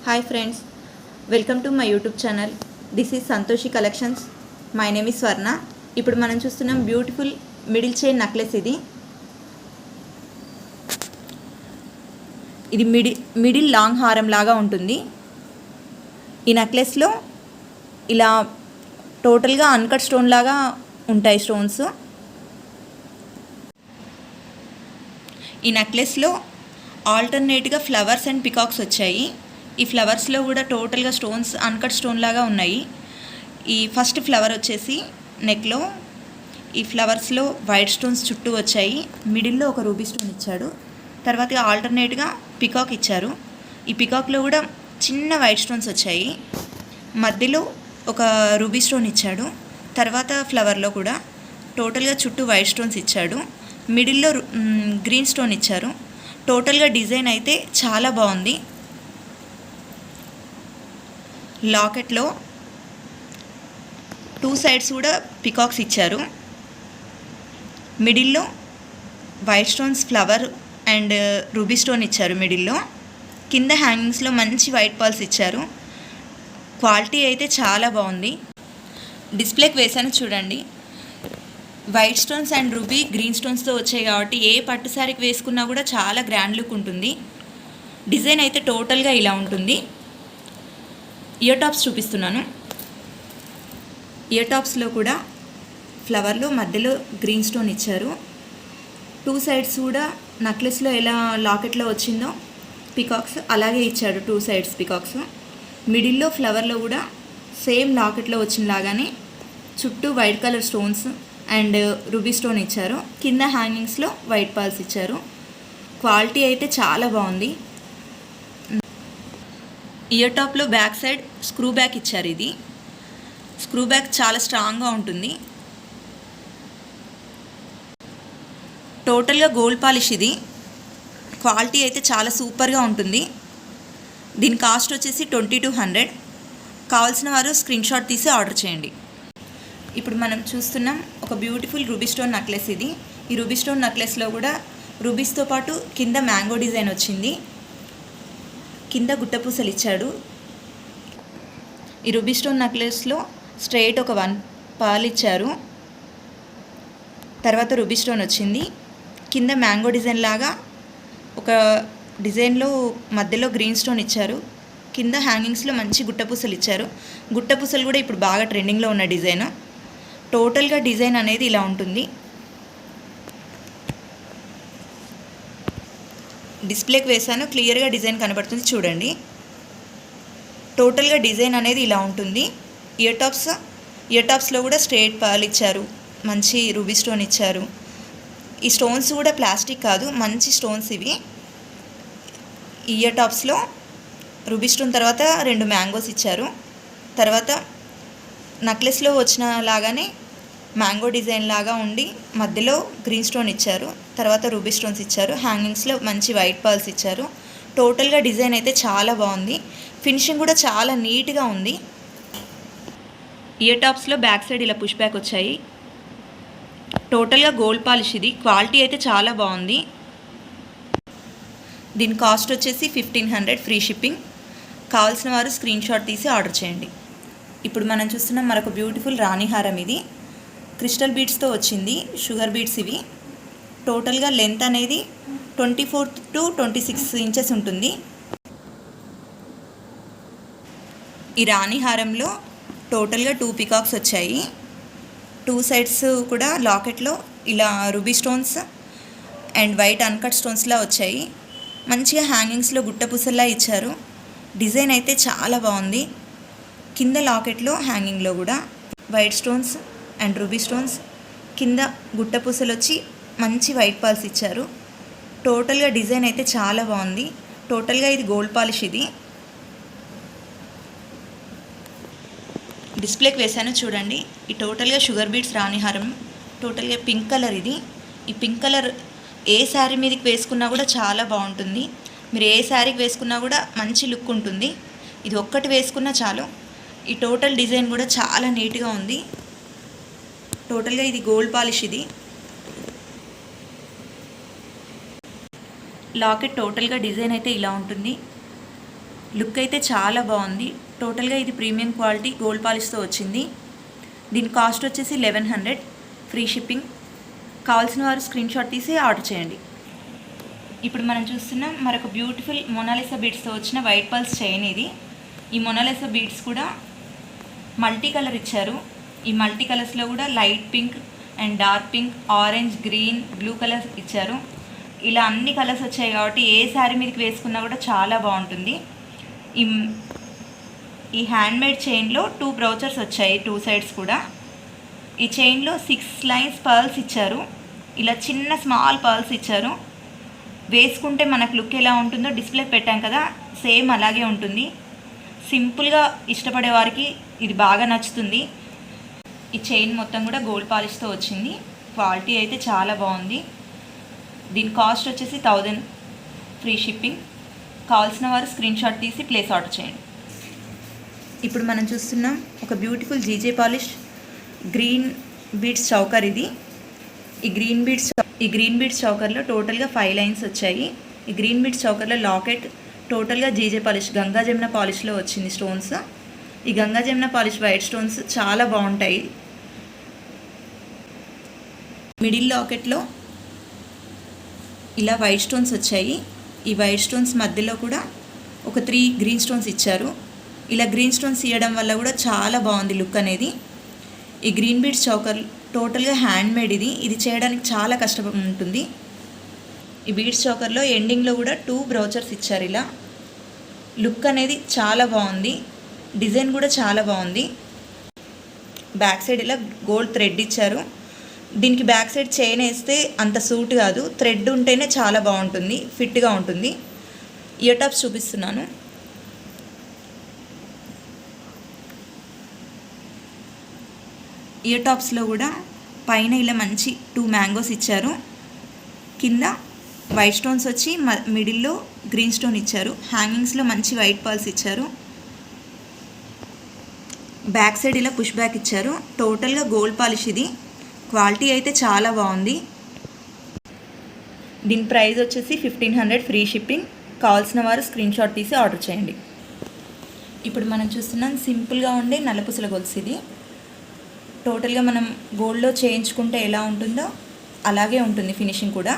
Hi friends, welcome to my YouTube channel. This is Santoshi Collections. My name is Swarna. ఇప్పుడు మనం చూస్తున్నాం beautiful middle chain necklace. ఇది middle long హారం లాగా ఉంటుంది. ఈ నెక్లెస్లో ఇలా టోటల్గా అన్కట్ స్టోన్ లాగా ఉంటాయి స్టోన్స్. ఈ నెక్లెస్లో ఆల్టర్నేట్గా ఫ్లవర్స్ అండ్ పికాక్స్ వచ్చాయి. ఈ ఫ్లవర్స్లో కూడా టోటల్గా స్టోన్స్ అన్కట్ స్టోన్ లాగా ఉన్నాయి. ఈ ఫస్ట్ ఫ్లవర్ వచ్చేసి నెక్లో ఈ ఫ్లవర్స్లో వైట్ స్టోన్స్ చుట్టూ వచ్చాయి. మిడిల్లో ఒక రూబీ స్టోన్ ఇచ్చాడు. తర్వాత ఆల్టర్నేట్గా పికాక్ ఇచ్చారు. ఈ పికాక్లో కూడా చిన్న వైట్ స్టోన్స్ వచ్చాయి. మధ్యలో ఒక రూబీ స్టోన్ ఇచ్చాడు. తర్వాత ఫ్లవర్లో కూడా టోటల్గా చుట్టూ వైట్ స్టోన్స్ ఇచ్చాడు. మిడిల్లో గ్రీన్ స్టోన్ ఇచ్చారు. టోటల్గా డిజైన్ అయితే చాలా బాగుంది. లాకెట్లో టూ సైడ్స్ కూడా పికాక్స్ ఇచ్చారు. మిడిల్లో white stones flower and ruby stone ఇచ్చారు. మిడిల్లో కింద హ్యాంగింగ్స్లో మంచి వైట్ పర్ల్స్ ఇచ్చారు. క్వాలిటీ అయితే చాలా బాగుంది. డిస్ప్లేకి వేసాను చూడండి. White stones and ruby green స్టోన్స్తో వచ్చాయి కాబట్టి ఏ పట్టు శారీకి వేసుకున్నా కూడా చాలా గ్రాండ్ లుక్ ఉంటుంది. డిజైన్ అయితే టోటల్గా ఇలా ఉంటుంది. ఇయర్ టాప్స్ చూపిస్తున్నాను. ఇయర్ టాప్స్లో కూడా ఫ్లవర్లో మధ్యలో గ్రీన్ స్టోన్ ఇచ్చారు. టూ సైడ్స్ కూడా నెక్లెస్లో ఎలా లాకెట్లో వచ్చిందో పికాక్స్ అలాగే ఇచ్చాడు. Two sides peacocks. మిడిల్లో ఫ్లవర్లో కూడా సేమ్ లాకెట్లో వచ్చిన లాగానే చుట్టూ white colour stones and ruby stone ఇచ్చారు. కింద హ్యాంగింగ్స్లో వైట్ పర్ల్స్ ఇచ్చారు. క్వాలిటీ అయితే చాలా బాగుంది. ఇయర్ టాప్లో బ్యాక్ సైడ్ స్క్రూ బ్యాక్ ఇచ్చారు. ఇది స్క్రూ బ్యాక్ చాలా స్ట్రాంగ్గా ఉంటుంది. టోటల్గా గోల్డ్ పాలిష్. ఇది క్వాలిటీ అయితే చాలా సూపర్గా ఉంటుంది. దీని కాస్ట్ వచ్చేసి 2200. కావాల్సిన వారు స్క్రీన్ షాట్ తీసి ఆర్డర్ చేయండి. ఇప్పుడు మనం చూస్తున్నాం ఒక బ్యూటిఫుల్ రూబీ స్టోన్ నెక్లెస్. ఇది ఈ రూబీ స్టోన్ నెక్లెస్లో కూడా రూబీస్తో పాటు కింద మ్యాంగో డిజైన్ వచ్చింది. కింద గుట్టపూసలు ఇచ్చాడు. ఈ రూబీ స్టోన్ నెక్లెస్లో స్ట్రైట్ ఒక 1 పర్ల్ ఇచ్చారు. తర్వాత రూబీ స్టోన్ వచ్చింది. కింద మ్యాంగో డిజైన్ లాగా ఒక డిజైన్లో మధ్యలో గ్రీన్ స్టోన్ ఇచ్చారు. కింద హ్యాంగింగ్స్లో మంచి గుట్టపూసలు ఇచ్చారు. గుట్టపూసలు కూడా ఇప్పుడు బాగా ట్రెండింగ్లో ఉన్న డిజైన్. టోటల్గా డిజైన్ అనేది ఇలా ఉంటుంది. డిస్ప్లేకి వేసాను, క్లియర్గా డిజైన్ కనబడుతుంది చూడండి. టోటల్గా డిజైన్ అనేది ఇలా ఉంటుంది. ఇయర్ టాప్స్లో కూడా స్ట్రైట్ పర్ల్ ఇచ్చారు. మంచి రూబీ స్టోన్ ఇచ్చారు. ఈ స్టోన్స్ కూడా ప్లాస్టిక్ కాదు, మంచి స్టోన్స్ ఇవి. ఇయర్ టాప్స్లో రూబీ స్టోన్ తర్వాత 2 మ్యాంగోస్ ఇచ్చారు. తర్వాత నెక్లెస్లో వచ్చిన లాగానే మ్యాంగో డిజైన్ లాగా ఉండి మధ్యలో గ్రీన్ స్టోన్ ఇచ్చారు. తర్వాత రూబీ స్టోన్స్ ఇచ్చారు. హ్యాంగింగ్స్లో మంచి వైట్ పర్ల్స్ ఇచ్చారు. టోటల్గా డిజైన్ అయితే చాలా బాగుంది. ఫినిషింగ్ కూడా చాలా నీట్గా ఉంది. ఇయర్ టాప్స్లో బ్యాక్ సైడ్ ఇలా పుష్ బ్యాక్ వచ్చాయి. టోటల్గా గోల్డ్ పాలిష్. ఇది క్వాలిటీ అయితే చాలా బాగుంది. దీని కాస్ట్ వచ్చేసి 1500 ఫ్రీ షిప్పింగ్. కావాల్సిన వారు స్క్రీన్ షాట్ తీసి ఆర్డర్ చేయండి. ఇప్పుడు మనం చూస్తున్నాం మరొక బ్యూటిఫుల్ రాణిహారం. ఇది క్రిస్టల్ బీడ్స్తో వచ్చింది. షుగర్ బీడ్స్ ఇవి. టోటల్గా లెంత్ అనేది 24 to 26 ఇంచెస్ ఉంటుంది. ఈ రాణిహారంలో టోటల్గా 2 పికాక్స్ వచ్చాయి. 2 సైడ్స్ కూడా లాకెట్లో ఇలా ruby stones and white uncut స్టోన్స్లా వచ్చాయి. మంచిగా హ్యాంగింగ్స్లో గుట్టపూసల్లా ఇచ్చారు. డిజైన్ అయితే చాలా బాగుంది. కింద లాకెట్లో హ్యాంగింగ్లో కూడా white stones and ruby stones, కింద గుట్టపూసలు వచ్చి మంచి వైట్ పర్ల్స్ ఇచ్చారు. టోటల్గా డిజైన్ అయితే చాలా బాగుంది. టోటల్గా ఇది గోల్డ్ పాలిష్. ఇది డిస్ప్లేకి వేసాను చూడండి. ఈ టోటల్గా షుగర్ బీడ్స్ రాణిహారం. టోటల్గా పింక్ కలర్. ఇది ఈ పింక్ కలర్ ఏ శారీ మీదకి వేసుకున్నా కూడా చాలా బాగుంటుంది. మీరు ఏ శారీకి వేసుకున్నా కూడా మంచి లుక్ ఉంటుంది. ఇది ఒక్కటి వేసుకున్నా చాలు. ఈ టోటల్ డిజైన్ కూడా చాలా నీట్గా ఉంది. టోటల్గా ఇది గోల్డ్ పాలిష్. ఇది లాకెట్ టోటల్గా డిజైన్ అయితే ఇలా ఉంటుంది. లుక్ అయితే చాలా బాగుంది. టోటల్గా ఇది ప్రీమియం క్వాలిటీ గోల్డ్ పాలిష్తో వచ్చింది. దీని కాస్ట్ వచ్చేసి 1100, ఫ్రీ షిప్పింగ్. కావాల్సిన వారు స్క్రీన్ షాట్ తీసి ఆర్డర్ చేయండి. ఇప్పుడు మనం చూస్తున్నాం మరొక బ్యూటిఫుల్ మొనాలిసా బీడ్స్తో వచ్చిన వైట్ పర్ల్స్ చైన్ ఇది. ఈ మొనాలిసా బీడ్స్ కూడా మల్టీ కలర్ ఇచ్చారు. ఈ మల్టీ కలర్స్లో కూడా light pink and dark pink, orange, green, blue colours ఇచ్చారు. ఇలా అన్ని కలర్స్ వచ్చాయి కాబట్టి ఏ శారీ మీదకి వేసుకున్నా కూడా చాలా బాగుంటుంది. ఈ హ్యాండ్మేడ్ చైన్లో 2 బ్రౌచర్స్ వచ్చాయి, 2 సైడ్స్ కూడా. ఈ చైన్లో 6 లైన్స్ పర్ల్స్ ఇచ్చారు. ఇలా చిన్న స్మాల్ పర్ల్స్ ఇచ్చారు. వేసుకుంటే మనకు లుక్ ఎలా ఉంటుందో డిస్ప్లే పెట్టాం కదా, సేమ్ అలాగే ఉంటుంది. సింపుల్గా ఇష్టపడే వారికి ఇది బాగా నచ్చుతుంది. ఈ చైన్ మొత్తం కూడా గోల్డ్ పాలిష్తో వచ్చింది. క్వాలిటీ అయితే చాలా బాగుంది. దీని కాస్ట్ వచ్చేసి 1000, ఫ్రీ షిప్పింగ్. కావాల్సిన వారు స్క్రీన్ షాట్ తీసి ప్లేస్ ఆర్డర్ చేయండి. ఇప్పుడు మనం చూస్తున్నాం ఒక beautiful GJ polish green beads choker ఇది. ఈ గ్రీన్ బీడ్స్ చౌకర్లో టోటల్గా 5 లైన్స్ వచ్చాయి. ఈ గ్రీన్ బీడ్స్ చౌకర్లో లాకెట్ టోటల్గా జీజే పాలిష్ గంగా జమున పాలిష్లో వచ్చింది స్టోన్స్. ఈ Ganga Jamuna polish white stones చాలా బాగుంటాయి. మిడిల్ లాకెట్లో ఇలా వైట్ స్టోన్స్ వచ్చాయి. ఈ వైట్ స్టోన్స్ మధ్యలో కూడా ఒక 3 గ్రీన్ స్టోన్స్ ఇచ్చారు. ఇలా గ్రీన్ స్టోన్స్ ఇవ్వడం వల్ల కూడా చాలా బాగుంది లుక్ అనేది. ఈ గ్రీన్ బీడ్స్ చౌకర్ టోటల్గా హ్యాండ్మేడ్ ఇది చేయడానికి చాలా కష్టం ఉంటుంది. ఈ బీడ్స్ చౌకర్లో ఎండింగ్లో కూడా 2 బ్రౌచర్స్ ఇచ్చారు. ఇలా లుక్ అనేది చాలా బాగుంది. డిజైన్ కూడా చాలా బాగుంది. బ్యాక్ సైడ్ ఇలా గోల్డ్ థ్రెడ్ ఇచ్చారు. దీనికి బ్యాక్ సైడ్ చైన్ వేస్తే అంత సూట్ కాదు, థ్రెడ్ ఉంటేనే చాలా బాగుంటుంది, ఫిట్గా ఉంటుంది. ఇయర్ టాప్స్ చూపిస్తున్నాను. ఇయర్ టాప్స్లో కూడా పైన ఇలా మంచి 2 మ్యాంగోస్ ఇచ్చారు. కింద వైట్ స్టోన్స్ వచ్చి మిడిల్లో గ్రీన్ స్టోన్ ఇచ్చారు. హ్యాంగింగ్స్లో మంచి వైట్ పర్ల్స్ ఇచ్చారు. బ్యాక్ సైడ్ ఇలా పుష్ బ్యాక్ ఇచ్చారు. టోటల్గా గోల్డ్ పాలిష్ ఇది. క్వాలిటీ అయితే చాలా బాగుంది. దీని ప్రైస్ వచ్చేసి 1500, ఫ్రీ షిప్పింగ్. కావాల్సిన వారు స్క్రీన్ షాట్ తీసి ఆర్డర్ చేయండి. ఇప్పుడు మనం చూస్తున్నాం సింపుల్గా ఉండే నల్లపూసల గొలుసు ఇది. టోటల్గా మనం గోల్డ్లో చేయించుకుంటే ఎలా ఉంటుందో అలాగే ఉంటుంది ఫినిషింగ్ కూడా.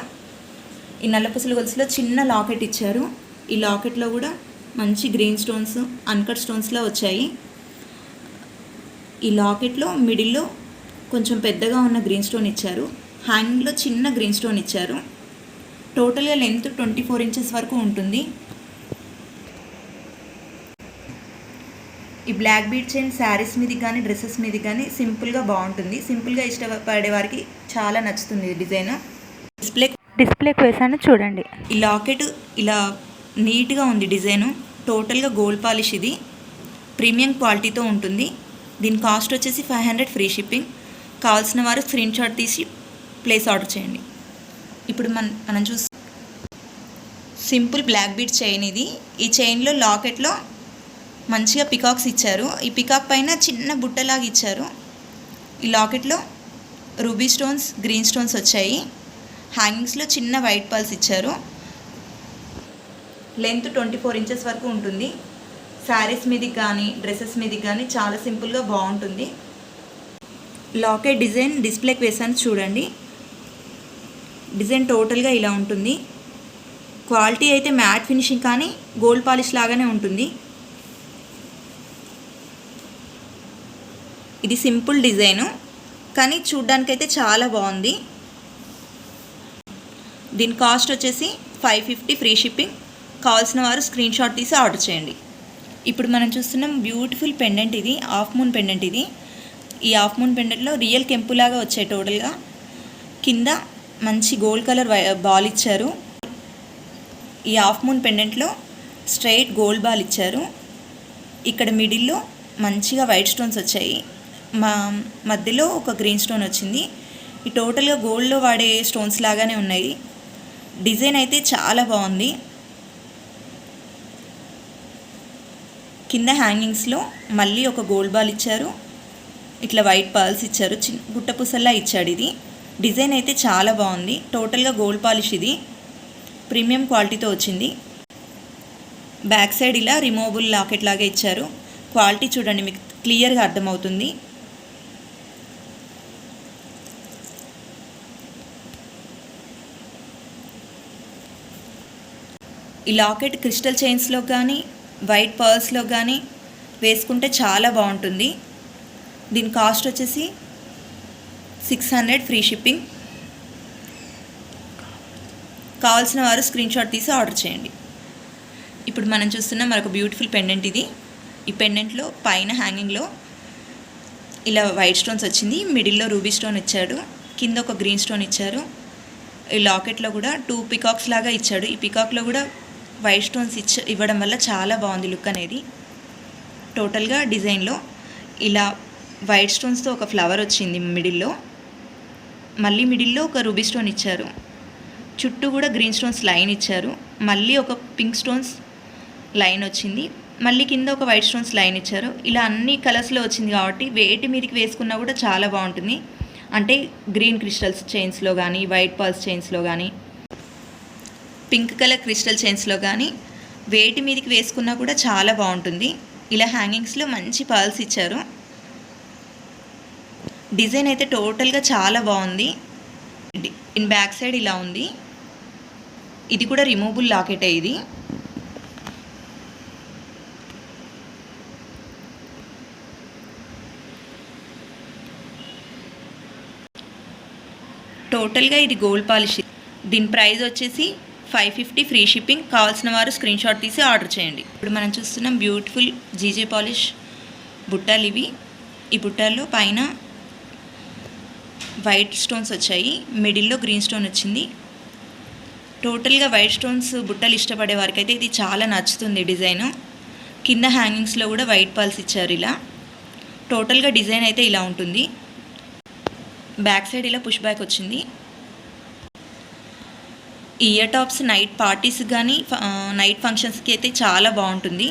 ఈ నల్లపూసల గొలుసులో చిన్న లాకెట్ ఇచ్చారు. ఈ లాకెట్లో కూడా మంచి గ్రీన్ స్టోన్స్, అన్కట్ స్టోన్స్లో వచ్చాయి. ఈ లాకెట్లో మిడిల్లో కొంచెం పెద్దగా ఉన్న గ్రీన్ స్టోన్ ఇచ్చారు. హ్యాంగింగ్లో చిన్న గ్రీన్ స్టోన్ ఇచ్చారు. టోటల్గా లెంత్ 24 ఇంచెస్ వరకు ఉంటుంది. ఈ బ్లాక్ బీడ్ చైన్ శారీస్ మీదకి కానీ డ్రెస్సెస్ మీదకి కానీ సింపుల్గా బాగుంటుంది. సింపుల్గా ఇష్టపడే వారికి చాలా నచ్చుతుంది డిజైన్. డిస్ప్లేకి వేసాను చూడండి. ఈ లాకెట్ ఇలా నీట్గా ఉంది డిజైను. టోటల్గా గోల్డ్ పాలిష్ ఇది. ప్రీమియం క్వాలిటీతో ఉంటుంది. దీని కాస్ట్ వచ్చేసి 500, ఫ్రీ షిప్పింగ్. కావాల్సిన వారు స్క్రీన్ షాట్ తీసి ప్లేస్ ఆర్డర్ చేయండి. ఇప్పుడు మనం సింపుల్ బ్లాక్ బీడ్ చైన్ ఇది. ఈ చైన్లో లాకెట్లో మంచిగా పికాక్స్ ఇచ్చారు. ఈ పికాక్ పైన చిన్న బుట్టలాగా ఇచ్చారు. ఈ లాకెట్లో రూబీ స్టోన్స్, గ్రీన్ స్టోన్స్ వచ్చాయి. హ్యాంగింగ్స్లో చిన్న వైట్ పర్ల్స్ ఇచ్చారు. లెంత్ 24 ఇంచెస్ వరకు ఉంటుంది. శారీస్ మీదకి కానీ డ్రెస్సెస్ మీదకి కానీ చాలా సింపుల్గా బాగుంటుంది. లాకెట్ డిజైన్ డిస్ప్లేకి వేసాను చూడండి. డిజైన్ టోటల్గా ఇలా ఉంటుంది. క్వాలిటీ అయితే మ్యాట్ ఫినిషింగ్ కానీ గోల్డ్ పాలిష్ లాగానే ఉంటుంది. ఇది సింపుల్ డిజైను కానీ చూడ్డానికైతే చాలా బాగుంది. దీని కాస్ట్ వచ్చేసి 550, ఫ్రీ షిప్పింగ్. కావాల్సిన వారు స్క్రీన్ షాట్ తీసి ఆర్డర్ చేయండి. ఇప్పుడు మనం చూస్తున్నాం బ్యూటిఫుల్ పెండెంట్ ఇది. హాఫ్ మూన్ పెండెంట్ ఇది. ఈ హాఫ్ మూన్ పెండెంట్లో రియల్ కెంపులాగా వచ్చాయి. టోటల్గా కింద మంచి గోల్డ్ కలర్ బాల్ ఇచ్చారు. ఈ హాఫ్ మూన్ పెండెంట్లో స్ట్రైట్ గోల్డ్ బాల్ ఇచ్చారు. ఇక్కడ మిడిల్లో మంచిగా వైట్ స్టోన్స్ వచ్చాయి. మధ్యలో ఒక గ్రీన్ స్టోన్ వచ్చింది. ఈ టోటల్గా గోల్డ్లో వాడే స్టోన్స్ లాగానే ఉన్నాయి. డిజైన్ అయితే చాలా బాగుంది. కింద హ్యాంగింగ్స్లో మళ్ళీ ఒక గోల్డ్ బాల్ ఇచ్చారు. ఇట్లా వైట్ పర్ల్స్ ఇచ్చారు. చిన్న గుట్టపూసల్లా ఇచ్చాడు. ఇది డిజైన్ అయితే చాలా బాగుంది. టోటల్గా గోల్డ్ పాలిష్ ఇది. ప్రీమియం క్వాలిటీతో వచ్చింది. బ్యాక్ సైడ్ ఇలా రిమూవబుల్ లాకెట్ లాగా ఇచ్చారు. క్వాలిటీ చూడండి, మీకు క్లియర్గా అర్థమవుతుంది. ఈ లాకెట్ క్రిస్టల్ చైన్స్లో కానీ వైట్ పర్ల్స్లో కానీ వేసుకుంటే చాలా బాగుంటుంది. దీని కాస్ట్ వచ్చేసి 600 ఫ్రీ షిప్పింగ్. కావాల్సిన వారు స్క్రీన్ షాట్ తీసి ఆర్డర్ చేయండి. ఇప్పుడు మనం చూస్తున్న మరొక బ్యూటిఫుల్ పెండెంట్ ఇది. ఈ పెండెంట్లో పైన హ్యాంగింగ్లో ఇలా వైట్ స్టోన్స్ వచ్చింది, మిడిల్లో రూబీ స్టోన్ ఇచ్చాడు, కింద ఒక గ్రీన్ స్టోన్ ఇచ్చారు. ఈ లాకెట్లో కూడా 2 పికాక్స్ లాగా ఇచ్చాడు. ఈ పికాక్లో కూడా వైట్ స్టోన్స్ ఇవ్వడం వల్ల చాలా బాగుంది లుక్ అనేది. టోటల్గా డిజైన్లో ఇలా వైట్ స్టోన్స్తో ఒక ఫ్లవర్ వచ్చింది మిడిల్లో, మళ్ళీ మిడిల్లో ఒక రూబీ స్టోన్ ఇచ్చారు, చుట్టూ కూడా గ్రీన్ స్టోన్స్ లైన్ ఇచ్చారు, మళ్ళీ ఒక పింక్ స్టోన్స్ లైన్ వచ్చింది, మళ్ళీ కింద ఒక వైట్ స్టోన్స్ లైన్ ఇచ్చారు. ఇలా అన్ని కలర్స్లో వచ్చింది కాబట్టి వేటి మీదకి వేసుకున్నా కూడా చాలా బాగుంటుంది. అంటే గ్రీన్ క్రిస్టల్స్ చైన్స్లో కానీ, వైట్ పర్ల్స్ చైన్స్లో కానీ, పింక్ కలర్ క్రిస్టల్ చైన్స్లో కానీ వేటి మీదకి వేసుకున్నా కూడా చాలా బాగుంటుంది. ఇలా హ్యాంగింగ్స్లో మంచి పర్ల్స్ ఇచ్చారు. డిజైన్ అయితే టోటల్గా చాలా బాగుంది. ఇన్ బ్యాక్ సైడ్ ఇలా ఉంది. ఇది కూడా రిమూవబుల్ లాకెటే. ఇది టోటల్గా ఇది గోల్డ్ పాలిష్. దీని ప్రైస్ వచ్చేసి 550 ఫ్రీ షిప్పింగ్. కావాల్సిన వారు స్క్రీన్ షాట్ తీసి ఆర్డర్ చేయండి. ఇప్పుడు మనం చూస్తున్నాం బ్యూటిఫుల్ జీజే పాలిష్ బుట్టాలు ఇవి. ఈ బుట్టాల్లో పైన వైట్ స్టోన్స్ వచ్చాయి, మిడిల్లో గ్రీన్ స్టోన్ వచ్చింది. టోటల్గా వైట్ స్టోన్స్ బుట్టలు ఇష్టపడే వారికి అయితే ఇది చాలా నచ్చుతుంది డిజైన్. కింద హ్యాంగింగ్స్లో కూడా వైట్ పర్ల్స్ ఇచ్చారు. ఇలా టోటల్గా డిజైన్ అయితే ఇలా ఉంటుంది. బ్యాక్ సైడ్ ఇలా పుష్ బ్యాక్ వచ్చింది. ఇయర్ టాప్స్ నైట్ పార్టీస్ కానీ నైట్ ఫంక్షన్స్కి అయితే చాలా బాగుంటుంది.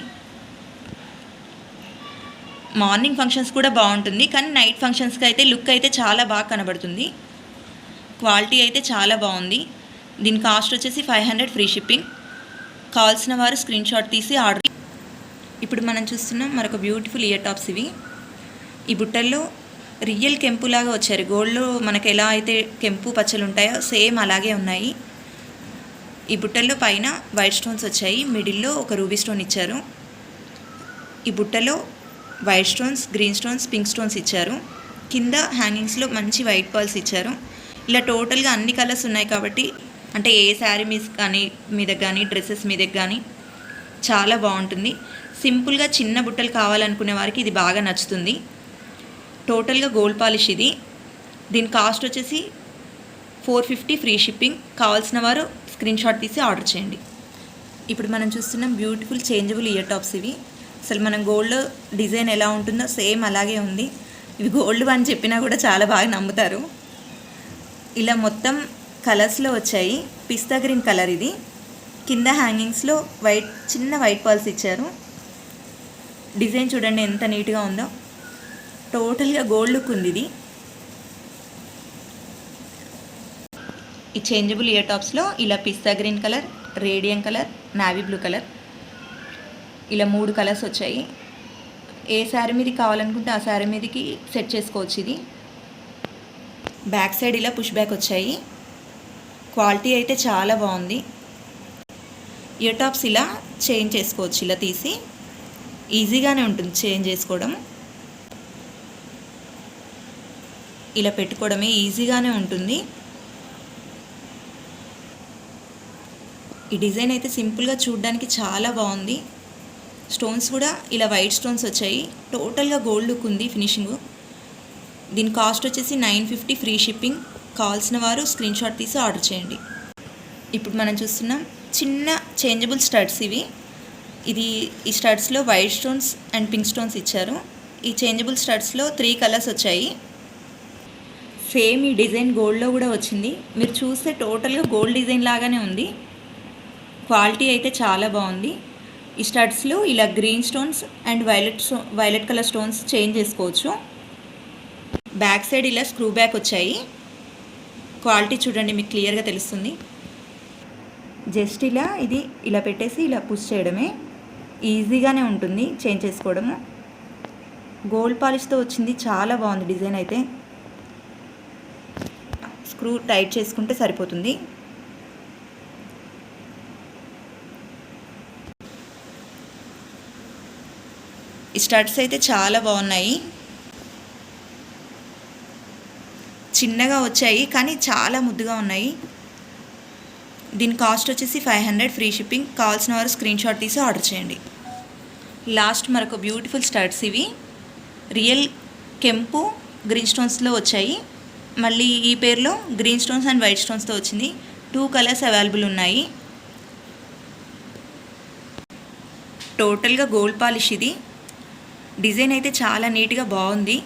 మార్నింగ్ ఫంక్షన్స్ కూడా బాగుంటుంది, కానీ నైట్ ఫంక్షన్స్కి అయితే లుక్ అయితే చాలా బాగా కనబడుతుంది. క్వాలిటీ అయితే చాలా బాగుంది. దీని కాస్ట్ వచ్చేసి 500 ఫ్రీ షిప్పింగ్. కావాల్సిన వారు స్క్రీన్ షాట్ తీసి ఆర్డర్. ఇప్పుడు మనం చూస్తున్నాం మరొక బ్యూటిఫుల్ ఇయర్ టాప్స్ ఇవి. ఈ బుట్టల్లో రియల్ కెంపులాగా వచ్చారు. గోల్డ్లో మనకు ఎలా అయితే కెంపు పచ్చలు ఉంటాయో సేమ్ అలాగే ఉన్నాయి. ఈ బుట్టల్లో పైన వైట్ స్టోన్స్ వచ్చాయి, మిడిల్లో ఒక రూబీ స్టోన్ ఇచ్చారు. ఈ బుట్టలో white stones, green stones, pink stones ఇచ్చారు. కింద హ్యాంగింగ్స్లో మంచి వైట్ పర్ల్స్ ఇచ్చారు. ఇలా టోటల్గా అన్ని కలర్స్ ఉన్నాయి కాబట్టి అంటే ఏ శారీ మీదకి కానీ డ్రెస్సెస్ మీదకి కానీ చాలా బాగుంటుంది. సింపుల్గా చిన్న బుట్టలు కావాలనుకునే వారికి ఇది బాగా నచ్చుతుంది. టోటల్గా గోల్డ్ పాలిష్ ఇది. దీని కాస్ట్ వచ్చేసి 450 ఫ్రీ షిప్పింగ్. కావాల్సిన వారు స్క్రీన్ షాట్ తీసి ఆర్డర్ చేయండి. ఇప్పుడు మనం చూస్తున్నాం బ్యూటిఫుల్ చేంజబుల్ ఇయర్ టాప్స్ ఇవి. అసలు మనం గోల్డ్ డిజైన్ ఎలా ఉంటుందో సేమ్ అలాగే ఉంది. ఇవి గోల్డ్ అని చెప్పినా కూడా చాలా బాగా నమ్ముతారు. ఇలా మొత్తం కలర్స్లో వచ్చాయి. పిస్తా గ్రీన్ కలర్ ఇది. కింద హ్యాంగింగ్స్లో చిన్న వైట్ పర్ల్స్ ఇచ్చారు. డిజైన్ చూడండి ఎంత నీట్గా ఉందో. టోటల్గా గోల్డ్ లుక్ ఉంది ఇది. ఈ చేంజబుల్ ఇయర్ టాప్స్లో ఇలా pista green colour, radium colour, navy blue colour ఇలా 3 కలర్స్ వచ్చాయి. ఏ శారీ మీదకి కావాలనుకుంటే ఆ శారీ మీదకి సెట్ చేసుకోవచ్చు. ఇది బ్యాక్ సైడ్ ఇలా పుష్ బ్యాక్ వచ్చాయి. క్వాలిటీ అయితే చాలా బాగుంది. ఇయర్ టాప్స్ ఇలా చేంజ్ చేసుకోవచ్చు. ఇలా తీసి ఈజీగానే ఉంటుంది చేంజ్ చేసుకోవడం. ఇలా పెట్టుకోవడమే ఈజీగానే ఉంటుంది. ఈ డిజైన్ అయితే సింపుల్గా చూడడానికి చాలా బాగుంది. స్టోన్స్ కూడా ఇలా వైట్ స్టోన్స్ వచ్చాయి. టోటల్గా గోల్డ్ లుక్ ఉంది ఫినిషింగ్. దీని కాస్ట్ వచ్చేసి 950 ఫ్రీ షిప్పింగ్. కావాల్సిన వారు స్క్రీన్ షాట్ తీసి ఆర్డర్ చేయండి. ఇప్పుడు మనం చూస్తున్నాం చిన్న చేంజబుల్ స్టడ్స్ ఇవి. ఈ స్టడ్స్లో white stones and pink stones ఇచ్చారు. ఈ చేంజబుల్ స్టడ్స్లో 3 కలర్స్ వచ్చాయి. సేమ్ ఈ డిజైన్ గోల్డ్లో కూడా వచ్చింది. మీరు చూస్తే టోటల్గా గోల్డ్ డిజైన్ లాగానే ఉంది. క్వాలిటీ అయితే చాలా బాగుంది. ఈ స్టడ్స్లో ఇలా green stones and violet colour stones change చేసుకోవచ్చు. బ్యాక్ సైడ్ ఇలా స్క్రూ బ్యాక్ వచ్చాయి. క్వాలిటీ చూడండి, మీకు క్లియర్గా తెలుస్తుంది. జస్ట్ ఇలా పెట్టేసి ఇలా పుష్ చేయడమే. ఈజీగానే ఉంటుంది చేంజ్ చేసుకోవడము. గోల్డ్ పాలిష్తో వచ్చింది, చాలా బాగుంది డిజైన్ అయితే. స్క్రూ టైట్ చేసుకుంటే సరిపోతుంది. ఈ స్టడ్స్ అయితే చాలా బాగున్నాయి, చిన్నగా వచ్చాయి కానీ చాలా ముద్దుగా ఉన్నాయి. దీని కాస్ట్ వచ్చేసి 500 ఫ్రీ షిప్పింగ్. కావాల్సిన వారు స్క్రీన్ షాట్ తీసి ఆర్డర్ చేయండి. లాస్ట్ మరొక బ్యూటిఫుల్ స్టడ్స్ ఇవి. రియల్ కెంపు గ్రీన్ స్టోన్స్లో వచ్చాయి. మళ్ళీ ఈ పేరులో గ్రీన్ స్టోన్స్ అండ్ వైట్ స్టోన్స్తో వచ్చింది. 2 కలర్స్ అవైలబుల్ ఉన్నాయి. టోటల్గా గోల్డ్ పాలిష్ ఇది. డిజైన్ అయితే చాలా నీట్గా బాగుంది.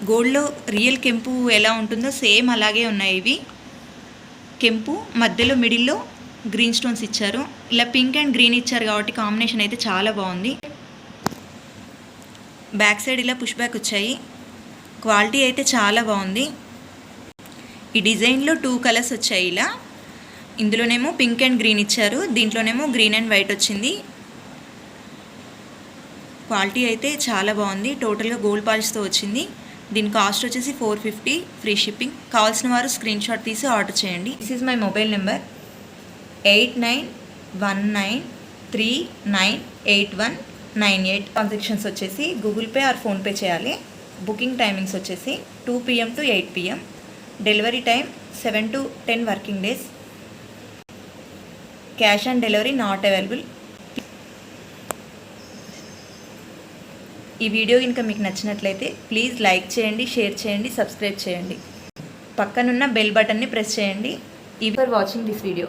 గోల్డ్లో రియల్ కెంపు ఎలా ఉంటుందో సేమ్ అలాగే ఉన్నాయి ఇవి. కెంపు మధ్యలో మిడిల్లో గ్రీన్ స్టోన్స్ ఇచ్చారు. ఇలా పింక్ అండ్ గ్రీన్ ఇచ్చారు కాబట్టి కాంబినేషన్ అయితే చాలా బాగుంది. బ్యాక్ సైడ్ ఇలా పుష్ బ్యాక్ వచ్చాయి. క్వాలిటీ అయితే చాలా బాగుంది. ఈ డిజైన్లో 2 కలర్స్ వచ్చాయి. ఇలా ఇందులోనేమో పింక్ అండ్ గ్రీన్ ఇచ్చారు, దీంట్లోనేమో గ్రీన్ అండ్ వైట్ వచ్చింది. క్వాలిటీ అయితే చాలా బాగుంది. టోటల్గా గోల్డ్ పాలిష్తో వచ్చింది. దీని కాస్ట్ వచ్చేసి 450 ఫ్రీ షిప్పింగ్. కావాల్సిన వారు స్క్రీన్ షాట్ తీసి ఆర్డర్ చేయండి. This is my mobile number 8919398198. Transactions వచ్చేసి గూగుల్ పే ఆర్ ఫోన్పే చేయాలి. బుకింగ్ టైమింగ్స్ వచ్చేసి 2 PM to 8 PM. Delivery time 7 to 10 working days. Cash on delivery not available. ఈ video కనుక మీకు నచ్చినట్లయితే ప్లీజ్ లైక్ చేయండి, షేర్ చేయండి, సబ్స్క్రైబ్ చేయండి. పక్కనున్న బెల్ బటన్ని ప్రెస్ చేయండి. For watching this video.